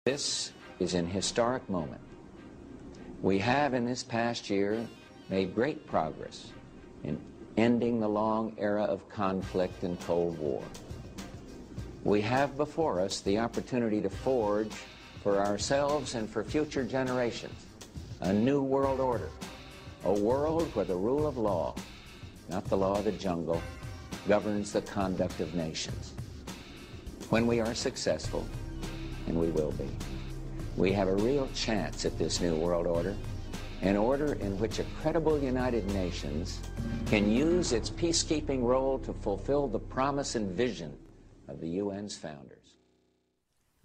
This is an historic moment. We have in this past year made great progress in ending the long era of conflict and Cold War. We have before us the opportunity to forge for ourselves and for future generations a new world order, a world where the rule of law, not the law of the jungle, governs the conduct of nations. When we are successful, and we will be, we have a real chance at this new world order, an order in which a credible United Nations can use its peacekeeping role to fulfill the promise and vision of the UN's founders.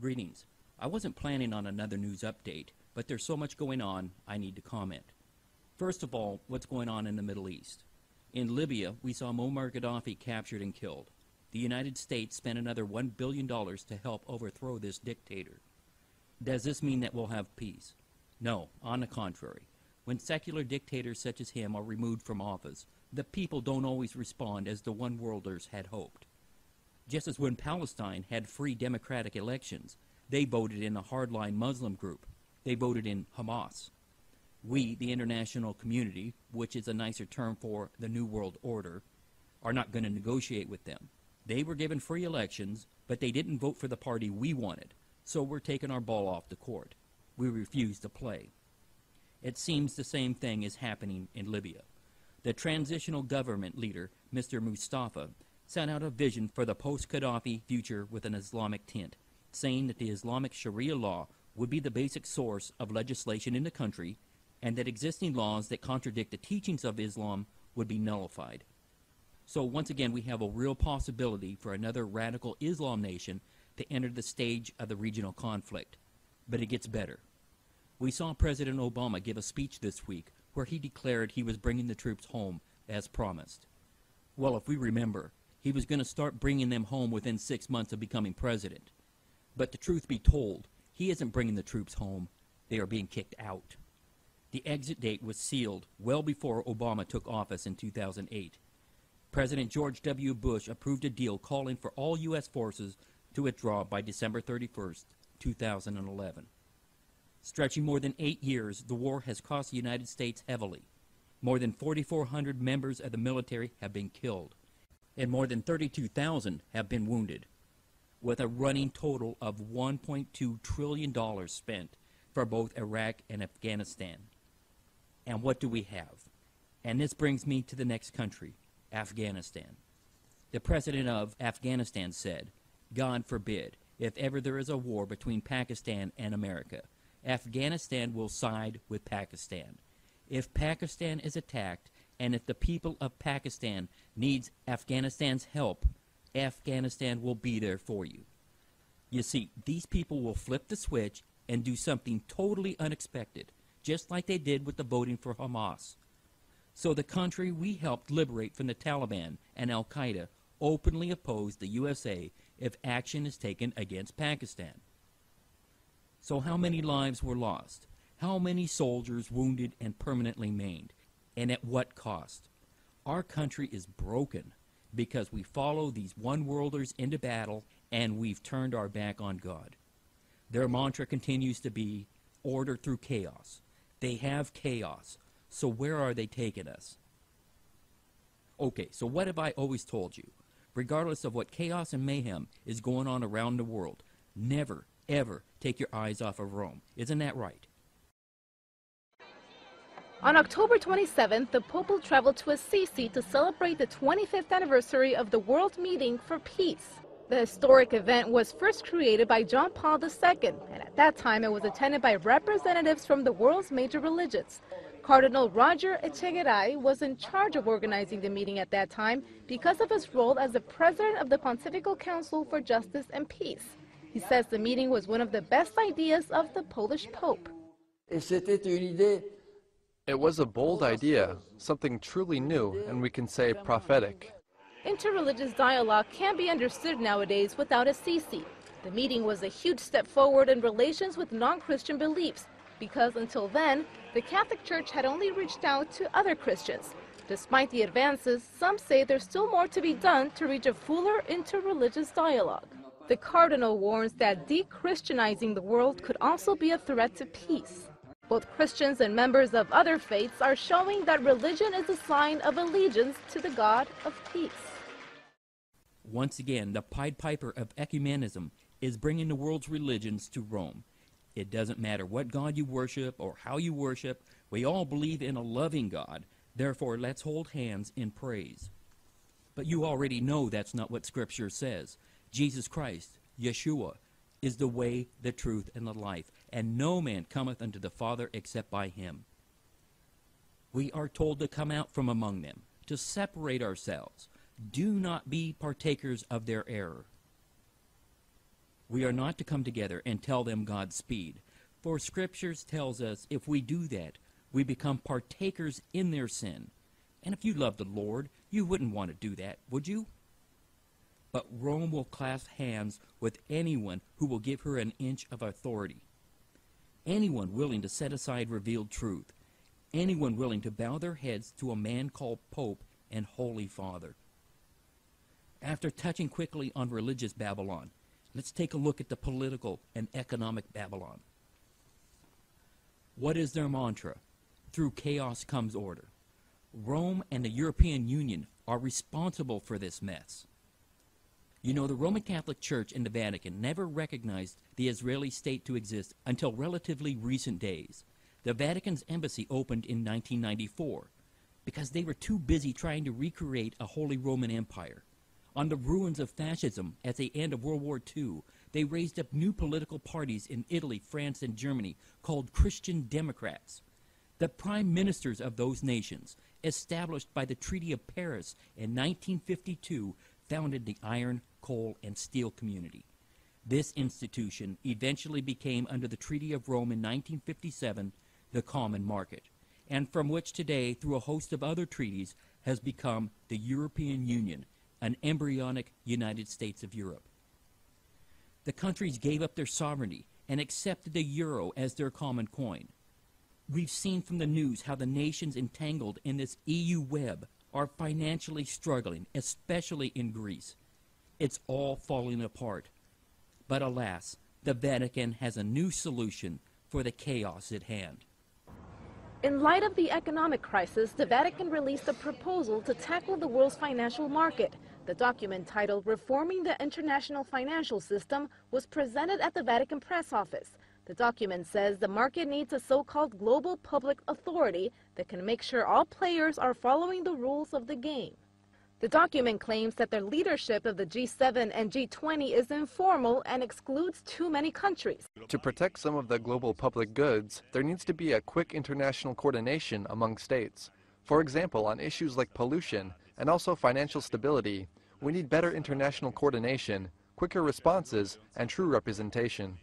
Greetings. I wasn't planning on another news update, but there's so much going on, I need to comment. First of all, what's going on in the Middle East? In Libya, we saw Muammar Gaddafi captured and killed. The United States spent another $1 billion to help overthrow this dictator. Does this mean that we'll have peace? No, on the contrary. When secular dictators such as him are removed from office, the people don't always respond as the one-worlders had hoped. Just as when Palestine had free democratic elections, they voted in a hardline Muslim group. They voted in Hamas. We, the international community, which is a nicer term for the New World Order, are not going to negotiate with them. They were given free elections, but they didn't vote for the party we wanted, so we're taking our ball off the court. We refuse to play. It seems the same thing is happening in Libya. The transitional government leader, Mr. Mustafa, set out a vision for the post-Gaddafi future with an Islamic tint, saying that the Islamic Sharia law would be the basic source of legislation in the country, and that existing laws that contradict the teachings of Islam would be nullified. So once again, we have a real possibility for another radical Islam nation to enter the stage of the regional conflict. But it gets better. We saw President Obama give a speech this week where he declared he was bringing the troops home as promised. Well, if we remember, he was going to start bringing them home within 6 months of becoming president. But the truth be told, he isn't bringing the troops home. They are being kicked out. The exit date was sealed well before Obama took office in 2008. President George W. Bush approved a deal calling for all U.S. forces to withdraw by December 31st, 2011. Stretching more than 8 years, the war has cost the United States heavily. More than 4,400 members of the military have been killed, and more than 32,000 have been wounded, with a running total of $1.2 trillion spent for both Iraq and Afghanistan. And what do we have? And this brings me to the next country, Afghanistan. The president of Afghanistan said, "God forbid, if ever there is a war between Pakistan and America, Afghanistan will side with Pakistan. If Pakistan is attacked, and if the people of Pakistan needs Afghanistan's help, Afghanistan will be there for you." You see, these people will flip the switch and do something totally unexpected, just like they did with the voting for Hamas. So the country we helped liberate from the Taliban and Al-Qaeda openly opposed the USA if action is taken against Pakistan. So how many lives were lost? How many soldiers wounded and permanently maimed? And at what cost? Our country is broken because we follow these one-worlders into battle and we've turned our back on God. Their mantra continues to be order through chaos. They have chaos. So where are they taking us? Okay, so what have I always told you? Regardless of what chaos and mayhem is going on around the world, never, ever take your eyes off of Rome. Isn't that right? On October 27th, the Pope will travel to Assisi to celebrate the 25th anniversary of the World Meeting for Peace. The historic event was first created by John Paul II, and at that time it was attended by representatives from the world's major religions. Cardinal Roger Echegaray was in charge of organizing the meeting at that time because of his role as the president of the Pontifical Council for Justice and Peace. He says the meeting was one of the best ideas of the Polish Pope. It was a bold idea, something truly new, and we can say prophetic. Interreligious dialogue can't be understood nowadays without Assisi. The meeting was a huge step forward in relations with non-Christian beliefs, because until then, the Catholic Church had only reached out to other Christians. Despite the advances, some say there's still more to be done to reach a fuller interreligious dialogue. The cardinal warns that de-Christianizing the world could also be a threat to peace. Both Christians and members of other faiths are showing that religion is a sign of allegiance to the God of peace. Once again, the Pied Piper of ecumenism is bringing the world's religions to Rome. It doesn't matter what God you worship or how you worship. We all believe in a loving God. Therefore, let's hold hands in praise. But you already know that's not what Scripture says. Jesus Christ, Yeshua, is the way, the truth, and the life, and no man cometh unto the Father except by him. We are told to come out from among them, to separate ourselves. Do not be partakers of their error. We are not to come together and tell them God's speed, for Scriptures tells us if we do that, we become partakers in their sin. And if you love the Lord, you wouldn't want to do that, would you? But Rome will clasp hands with anyone who will give her an inch of authority. Anyone willing to set aside revealed truth. Anyone willing to bow their heads to a man called Pope and Holy Father. After touching quickly on religious Babylon, let's take a look at the political and economic Babylon. What is their mantra? Through chaos comes order. Rome and the European Union are responsible for this mess. You know, the Roman Catholic Church and the Vatican never recognized the Israeli state to exist until relatively recent days. The Vatican's embassy opened in 1994 because they were too busy trying to recreate a Holy Roman Empire. On the ruins of fascism at the end of World War II, they raised up new political parties in Italy, France, and Germany called Christian Democrats. The prime ministers of those nations, established by the Treaty of Paris in 1952, founded the Iron, Coal, and Steel Community. This institution eventually became, under the Treaty of Rome in 1957, the Common Market, and from which today, through a host of other treaties, has become the European Union, an embryonic United States of Europe. The countries gave up their sovereignty and accepted the euro as their common coin. We've seen from the news how the nations entangled in this EU web are financially struggling, especially in Greece. It's all falling apart. But alas, the Vatican has a new solution for the chaos at hand. In light of the economic crisis, the Vatican released a proposal to tackle the world's financial market. The document, titled Reforming the International Financial System, was presented at the Vatican press office. The document says the market needs a so-called global public authority that can make sure all players are following the rules of the game. The document claims that the leadership of the G7 and G20 is informal and excludes too many countries. To protect some of the global public goods, there needs to be a quick international coordination among states. For example, on issues like pollution and also financial stability, we need better international coordination, quicker responses, and true representation.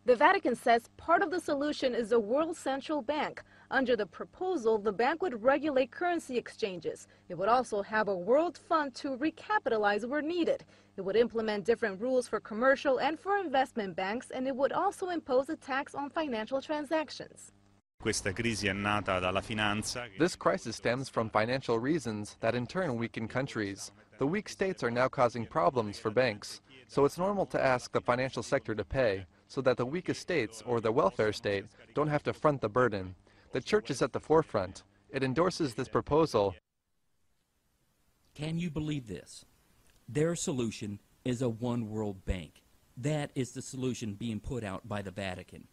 The Vatican says part of the solution is a world central bank. Under the proposal, the bank would regulate currency exchanges. It would also have a world fund to recapitalize where needed. It would implement different rules for commercial and for investment banks, and it would also impose a tax on financial transactions. This crisis stems from financial reasons that in turn weaken countries. The weak states are now causing problems for banks, so it's normal to ask the financial sector to pay, so that the weakest states, or the welfare state, don't have to front the burden. The Church is at the forefront. It endorses this proposal. Can you believe this? Their solution is a one world bank. That is the solution being put out by the Vatican.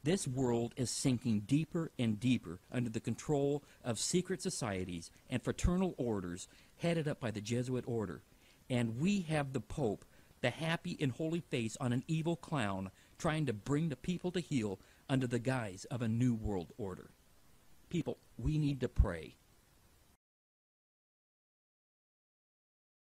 This world is sinking deeper and deeper under the control of secret societies and fraternal orders headed up by the Jesuit order. And we have the Pope, the happy and holy face on an evil clown, trying to bring the people to heel under the guise of a new world order. People, we need to pray.